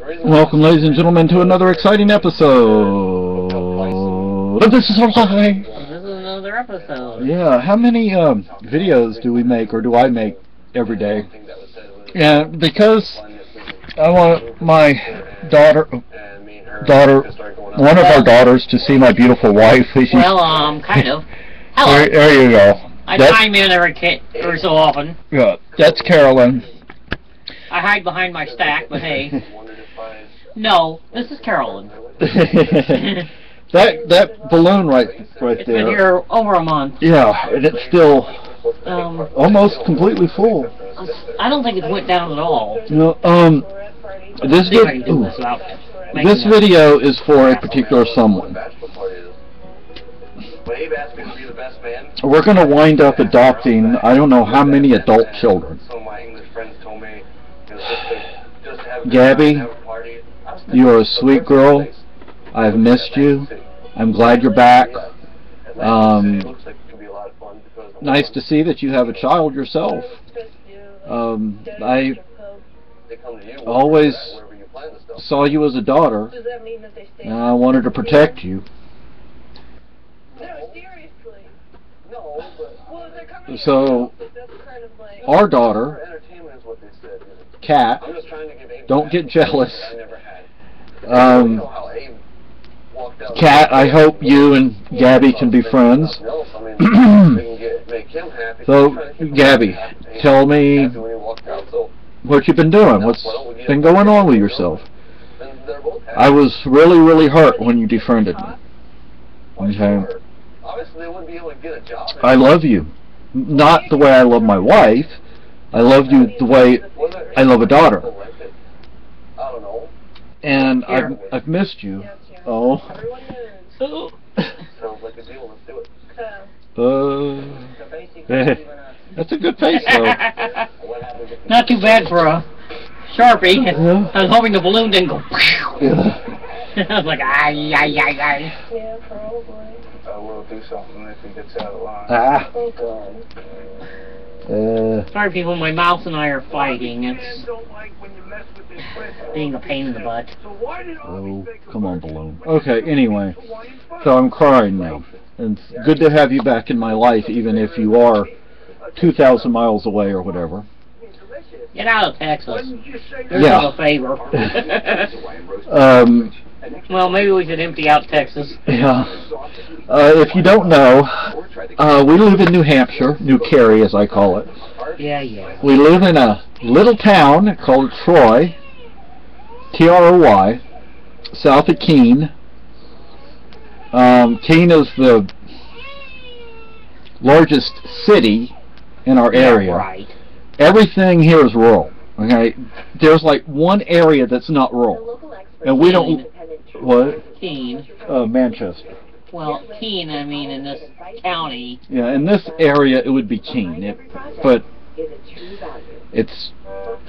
Welcome, ladies and gentlemen, to another exciting episode of This Is Our Life. This is another episode. Yeah, how many videos do we make, or do I make, every day? Yeah, because I want my one of our daughters to see my beautiful wife. Well, kind of. Hello. There you go. I chime in every so often. Yeah, that's Carolyn. I hide behind my stack, but hey. No, this is Carolyn. that balloon right It's there. been here over a month. Yeah, and it's still almost completely full. I don't think it went down at all. No, this video is for a particular someone. We're going to wind up adopting I don't know how many adult children. Gabby, you are a sweet girl. I've missed you. I'm glad you're back. Nice to see that you have a child yourself. I always saw you as a daughter, and I wanted to protect you. So, our daughter, Kat, don't get jealous. Kat, I hope you and Gabby can be friends. So, Gabby, tell me what you've been doing. What's been going on with yourself? I was really, really hurt when you defriended me. Okay. I love you. Not the way I love my wife. I love you the way I love a daughter. And I've missed you. Oh. That's a good face, though. Not too bad for a Sharpie. Yeah. I was hoping the balloon didn't go. Yeah. I was like, ay. Yeah, probably. We'll do something if he gets out of line. Sorry, people. My mouse and I are fighting. It's being a pain in the butt. Oh, come on, balloon. Okay, anyway. So I'm crying now. And it's good to have you back in my life, even if you are 2,000 miles away or whatever. Get out of Texas. There's a favor. Well, maybe we should empty out Texas. Yeah. If you don't know, we live in New Hampshire, New Cary as I call it. Yeah. We live in a little town called Troy, T-R-O-Y, south of Keene. Keene is the largest city in our area. Yeah, right. Everything here is rural. Okay, there's like one area that's not rural, and we don't. What? Keene. Manchester. Well, Keene, I mean, in this county. Yeah, in this area it would be Keene, but it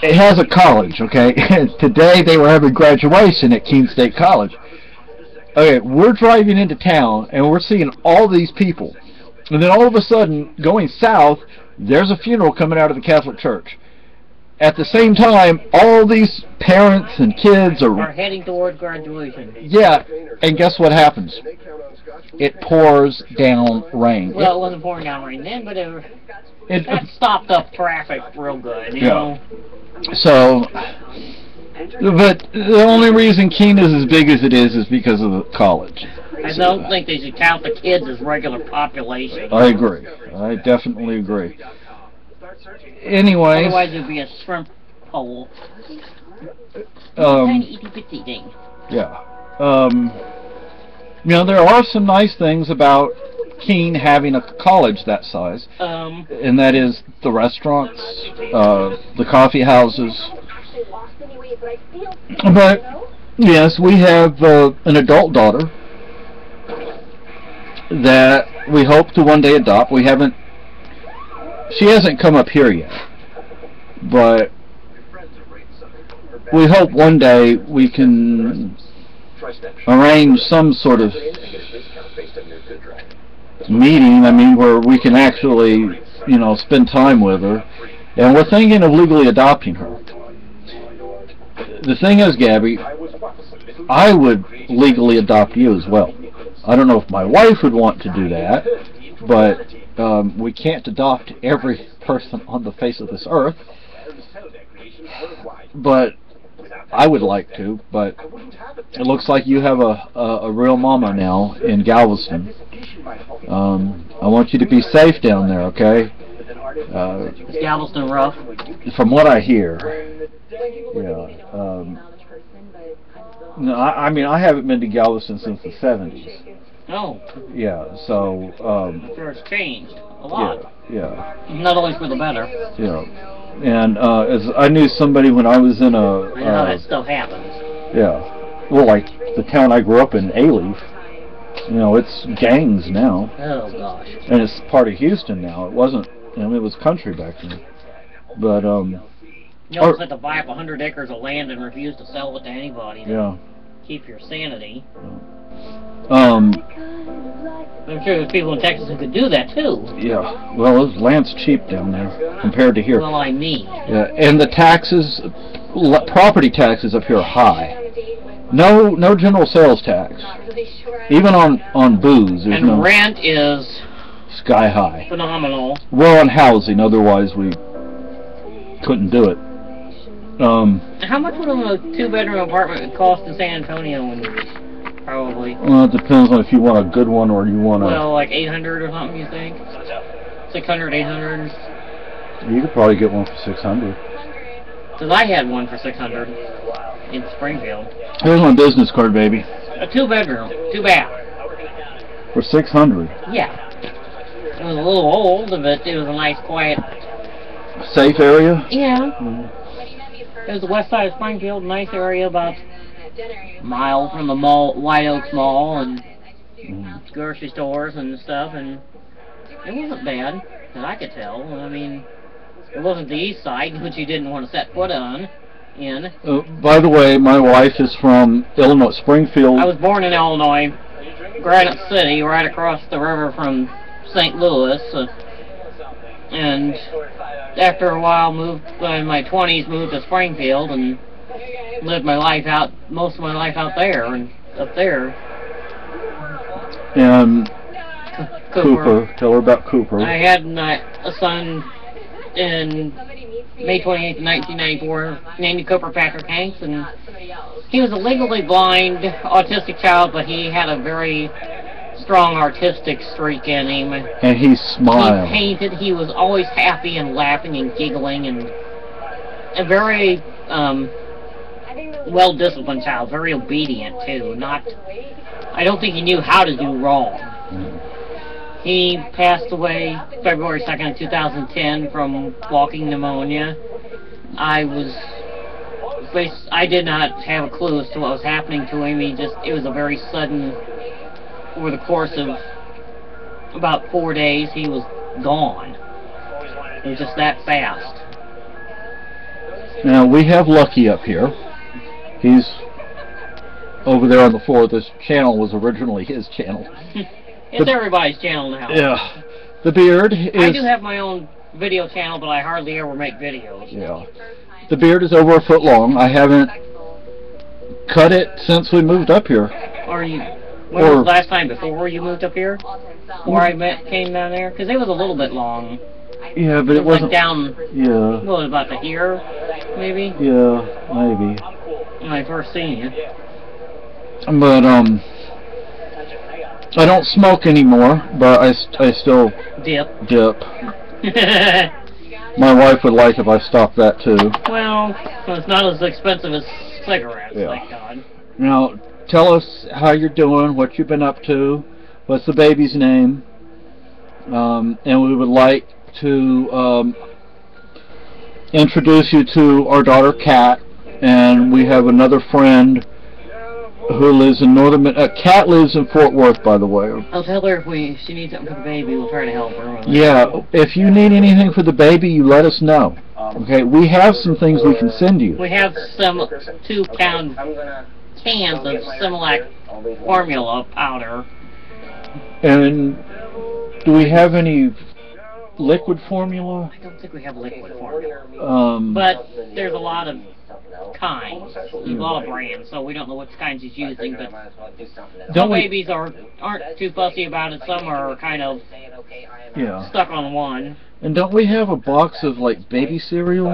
has a college. Okay, today they were having graduation at Keene State College. Okay, we're driving into town and we're seeing all these people, and then all of a sudden, going south, there's a funeral coming out of the Catholic Church. At the same time, all these parents and kids are heading toward graduation. Yeah, and guess what happens? It pours down rain. Well, it wasn't pouring down rain then, but that stopped up traffic real good, you know. So, but the only reason Keene is as big as it is because of the college. I don't think they should count the kids as regular population. I agree. I definitely agree. Anyways, otherwise it'd be a shrimp hole. Tiny itty bitty thing. Yeah. You know, there are some nice things about Keene having a college that size, and that is the restaurants, the coffee houses. But yes, we have an adult daughter that we hope to one day adopt. She hasn't come up here yet, but we hope one day we can arrange some sort of meeting, where we can actually, spend time with her. And we're thinking of legally adopting her. the thing is, Gabby, I would legally adopt you as well. I don't know if my wife would want to do that, but we can't adopt every person on the face of this earth. But I would like to, but it looks like you have a real mama now in Galveston. I want you to be safe down there, okay? Is Galveston rough? From what I hear, yeah. No, I mean, I haven't been to Galveston since the 70s. Oh. Yeah, so... I'm sure it's changed a lot. Yeah. Not always for the better. Yeah. And as I knew somebody when I was in a... I know how that stuff happens. Yeah. Well, like the town I grew up in, Ellis, you know, it's gangs now. Oh, gosh. And it's part of Houston now. It wasn't, you know, it was country back then. But, you almost have to buy up 100 acres of land and refuse to sell it to anybody to keep your sanity. I'm sure there's people in Texas who could do that too. Yeah, well, land's cheap down there compared to here. Well, I mean. Yeah, and the taxes, property taxes up here are high. No general sales tax. Even on booze. And no rent is sky high. Phenomenal. Well, on housing, otherwise we couldn't do it. How much would a 2-bedroom apartment cost in San Antonio? Probably. Well, it depends on if you want a good one or you want a... Well, like 800 or something, you think? 600, 800? You could probably get one for 600. Because I had one for 600 in Springfield. Here's my business card, baby. A 2-bedroom, 2-bath. For 600. Yeah. It was a little old, but it was a nice, quiet... Safe area? Yeah. It was the west side of Springfield, nice area, about a mile from the mall, White Oaks Mall, and grocery stores and stuff, and it wasn't bad, that I could tell. I mean, it wasn't the east side, which you didn't want to set foot on, by the way, my wife is from Illinois, Springfield. I was born in Illinois, Granite City, right across the river from St. Louis, and after a while moved, in my 20s, moved to Springfield and lived my life out, most of my life out there and up there. And Cooper. Tell her about Cooper. I had a son in May 28th, 1994, named Cooper Patrick Hanks, and he was a legally blind, autistic child, but he had a very strong artistic streak in him. And he smiled. He painted. He was always happy and laughing and giggling, and a very well-disciplined child, very obedient too. I don't think he knew how to do wrong. He passed away February 2nd, 2010 from walking pneumonia. I did not have a clue as to what was happening to him. It was a very sudden. Over the course of about 4 days, he was gone. It was just that fast. Now, we have Lucky up here. He's over there on the floor. This channel was originally his channel. It's everybody's channel now. Yeah. The beard is... I do have my own video channel, but I hardly ever make videos. Yeah. The beard is over a foot long. I haven't cut it since we moved up here. When was the last time before you moved up here? Or came down there? Because it was a little bit long. Yeah, but it wasn't... Like down... Yeah. What, about to here, maybe? Yeah, maybe. When I first seen you. But, I don't smoke anymore, but I still... Dip. My wife would like if I stopped that, too. Well, it's not as expensive as cigarettes, thank God. Now... Tell us how you're doing, what you've been up to, what's the baby's name, and we would like to introduce you to our daughter Kat, and we have another friend who lives in Kat lives in Fort Worth, by the way. I'll tell her if she needs something for the baby, we'll try to help her. Yeah, if you need anything for the baby, you let us know. Okay, we have some things we can send you. We have some 2-pound cans of Similac formula powder. And do we have any liquid formula? I don't think we have liquid formula. But there's a lot of kind. There's a lot of brands, so we don't know which kinds he's using, but Don't some we- babies aren't too fussy about it. Some are kind of Yeah. stuck on one. And don't we have a box of like baby cereal?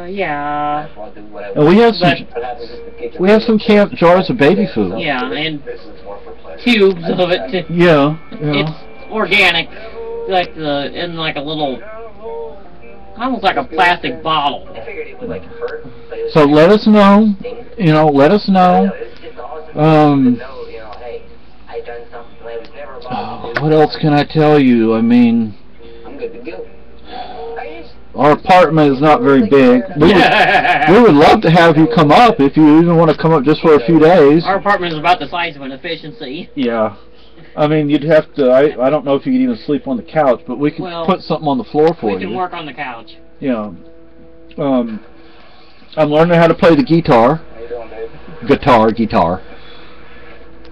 Yeah. And we have some jars of baby food. Yeah, and cubes of it too. Yeah. It's organic, like in like a little, almost like a plastic bottle. So let us know. You know, let us know. What else can I tell you? I mean, our apartment is not very big. We would love to have you come up if you even want to come up just for a few days. Our apartment is about the size of an efficiency. Yeah. I mean, you'd have to, I don't know if you could even sleep on the couch, but we could put something on the floor for you. We can work on the couch. Yeah. I'm learning how to play the guitar. Guitar.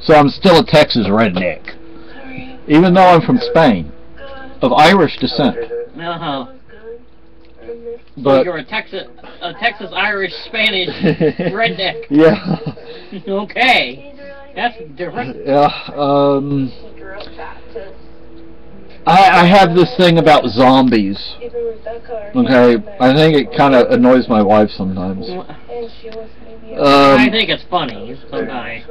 So I'm still a Texas redneck. Even though I'm from Spain. Of Irish descent. Uh-huh. But so you're a Texas Irish Spanish redneck. Yeah. Okay. That's different. Yeah. I have this thing about zombies. Okay, I think it kind of annoys my wife sometimes. I think it's funny sometimes.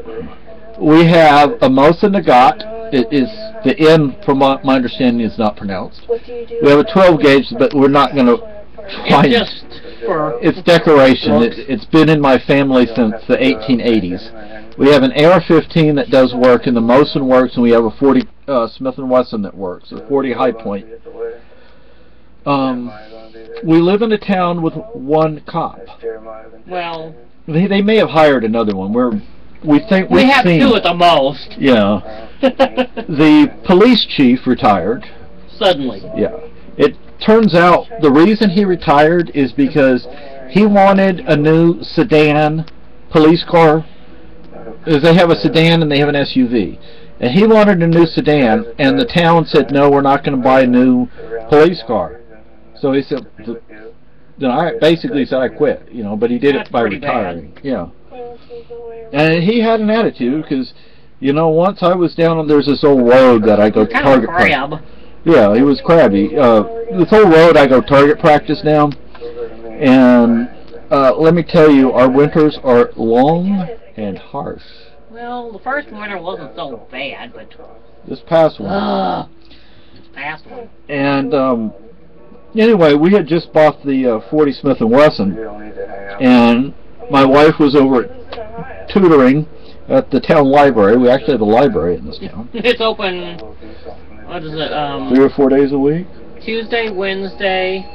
We have a Mosa Nagat. It is the N, from what my understanding, is not pronounced. We have a 12 gauge, but we're not going to try it. It's decoration. It's been in my family since the 1880s. We have an AR-15 that does work, and the Mosin works, and we have a 40 Smith & Wesson that works, a 40 High Point. We live in a town with one cop. Well, they may have hired another one. We have two at the most. Yeah. The police chief retired. Suddenly. Yeah. It turns out the reason he retired is because he wanted a new sedan police car. Because they have a sedan and they have an SUV. And he wanted a new sedan, and the town said, no, we're not going to buy a new police car. So he said, then I basically said I quit, you know, but he did it by retiring. Yeah. And he had an attitude, because, you know, once I was down on, there's this old road that I go target practice. Yeah, he was crabby. This whole road I go target practice down, and let me tell you, our winters are long and harsh. Well, the first winter wasn't so bad, but this past one. This past one. And anyway, we had just bought the 40 Smith & Wesson, and my wife was over at tutoring at the town library. We actually have a library in this town. It's open, what is it, 3 or 4 days a week? Tuesday, Wednesday.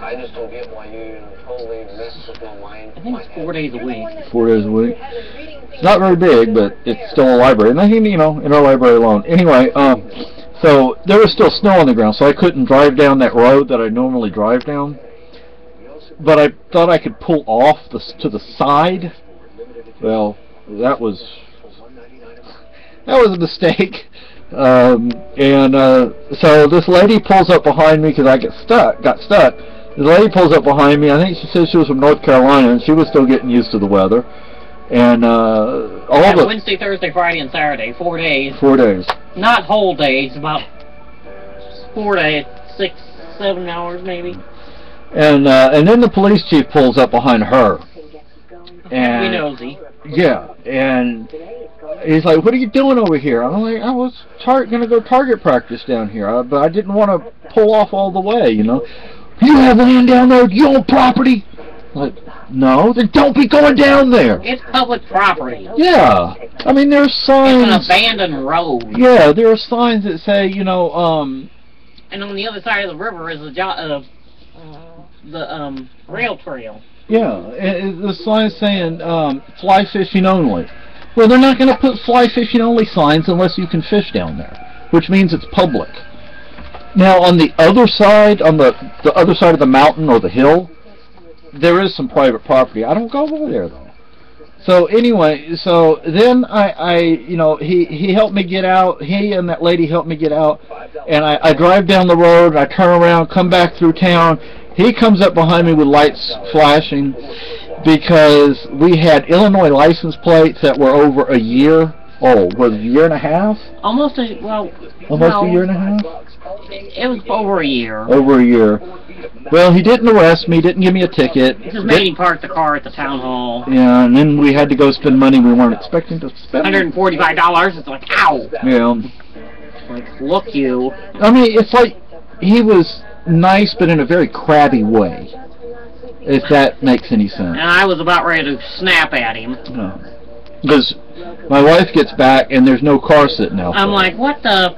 I just don't get why you totally mess with my mind. I think it's 4 days a week. 4 days a week. It's not very big, but it's still a library. And I think, you know, in our library alone. Anyway, so there was still snow on the ground, so I couldn't drive down that road that I normally drive down. But I thought I could pull off to the side. Well, that was a mistake. So this lady pulls up behind me because I got stuck. The lady pulls up behind me. I think she said she was from North Carolina, and she was still getting used to the weather. And Wednesday, Thursday, Friday, and Saturday, 4 days. 4 days. Not whole days, about 4 days, 6, 7 hours maybe. And then the police chief pulls up behind her. And we nosy. Yeah, and he's like, "What are you doing over here?" I'm like, "I was going to go target practice down here, but I didn't want to pull off all the way, you know." "You have land down there, you own property?" I'm like, "No, then don't be going down there." It's public property. Yeah, I mean, there's signs. It's an abandoned road. Yeah, there are signs that say, you know, and on the other side of the river is the rail trail. Yeah, the sign saying fly fishing only. Well, they're not going to put fly fishing only signs unless you can fish down there, which means it's public. Now, on the other side, on the other side of the mountain or the hill, there is some private property. I don't go over there though. So anyway, so then you know, he helped me get out. He and that lady helped me get out, and I drive down the road. I turn around, come back through town, He comes up behind me with lights flashing because we had Illinois license plates that were over a year old. Was it a year and a half? Almost a, well, Almost no, a year and a half? It was over a year. Over a year. Well, he didn't arrest me, didn't give me a ticket. He just made him park the car at the town hall. Yeah, and then we had to go spend money we weren't expecting to spend. $145. It's like, ow! Yeah. Like, look you. I mean, it's like he was nice, but in a very crabby way. If that makes any sense. And I was about ready to snap at him. No. Because my wife gets back and there's no car sitting out there. I'm like, what the?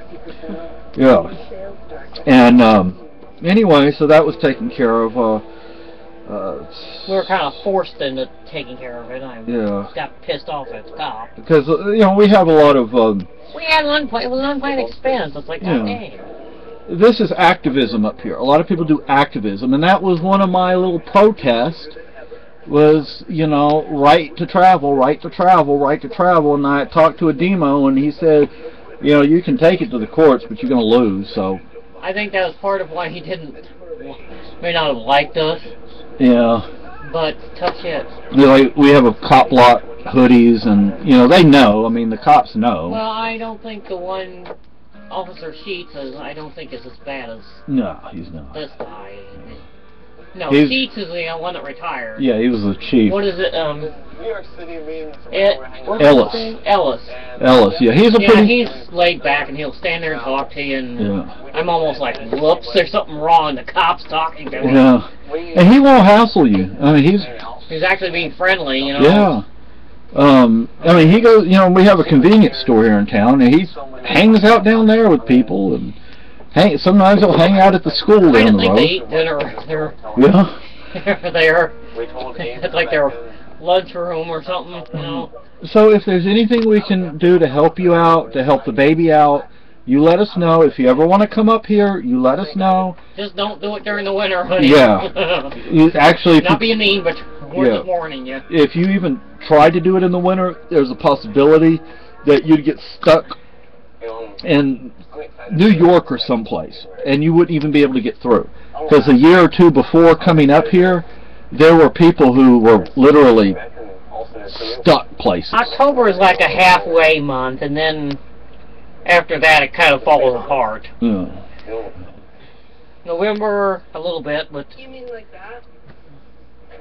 Yeah. And anyway, so that was taken care of. We were kind of forced into taking care of it. I yeah. got pissed off at the cop. Because you know, we have a lot of. We had it was an unplanned expense. It's like, yeah. okay. This is activism up here. A lot of people do activism, and that was one of my little protests. Was, you know, right to travel, right to travel, right to travel. And I talked to a demo, and he said, you know, you can take it to the courts, but you're going to lose. So I think that was part of why he may not have liked us. Yeah. But tough shit. Like, we have a cop lot hoodies, and you know they know. I mean, the cops know. Well, I don't think the one Officer Sheets I don't think is as bad as. No, he's not. This guy. No, He's, Sheets is the one that retired. Yeah, he was the chief. What is it? New York City means Ellis. Ellis, yeah, he's a pretty. He's laid back and he'll stand there and talk to you, and yeah. I'm almost like, whoops, there's something wrong. The cop's talking to me. Yeah, and he won't hassle you. I mean, he's actually being friendly, you know. Yeah. I mean, he goes. You know, we have a convenience store here in town, and he hangs out down there with people, and sometimes he'll hang out at the school down the road. I think they eat dinner. They're there. It's like their lunchroom or something, you know. So if there's anything we can do to help you out, to help the baby out, you let us know. If you ever want to come up here, you let us know. Just don't do it during the winter, honey. Yeah. You actually, not being mean, but we're just warning you. If you even tried to do it in the winter, there's a possibility that you'd get stuck in New York or someplace, and you wouldn't even be able to get through. Because a year or two before coming up here, there were people who were literally stuck places. October is like a halfway month, and then after that it kind of falls apart. Yeah. November, a little bit, but... You mean like that?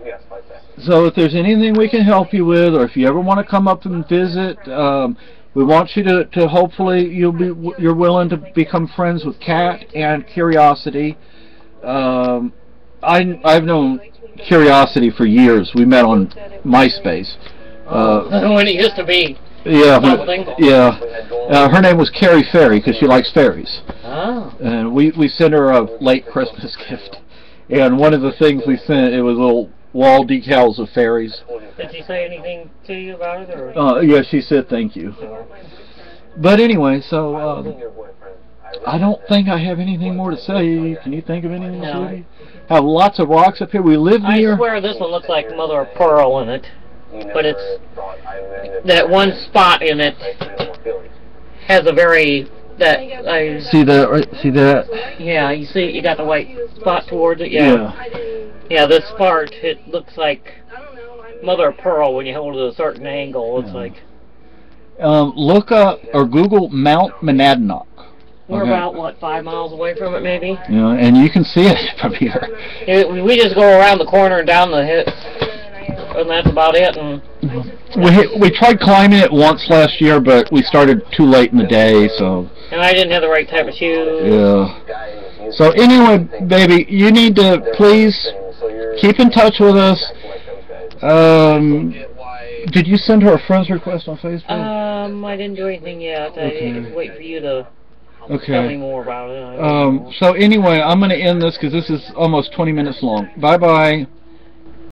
Yes, like that. So if there's anything we can help you with, or if you ever want to come up and visit, we want you to hopefully you're willing to become friends with Kat and Curiosity. I've known Curiosity for years. We met on MySpace. When it used to be. Yeah, her name was Carrie Ferry because she likes fairies. Oh. And we sent her a late Christmas gift. And one of the things we sent, it was little wall decals of fairies. Did she say anything to you about it? Or? Yeah, she said thank you. But anyway, so I don't think I have anything more to say. Can you think of anything? No. Have lots of rocks up here. We live near. I swear this one looks like mother of pearl in it, but it's that one spot in it has a very see that? See that? Yeah, you see, you got the white spot towards it. Yeah. Yeah, this part it looks like mother of pearl when you hold it at a certain angle. It's like. Look up or Google Mount Monadnock. We're about, what, 5 miles away from it, maybe? Yeah, and you can see it from here. We just go around the corner and down the hill, and that's about it. And we tried climbing it once last year, but we started too late in the day, so... And I didn't have the right type of shoes. Yeah. So anyway, baby, you need to please keep in touch with us. Did you send her a friend's request on Facebook? I didn't do anything yet. Okay. I had to wait for you to tell me more about it. So anyway, I'm going to end this because this is almost 20 minutes long. Bye-bye.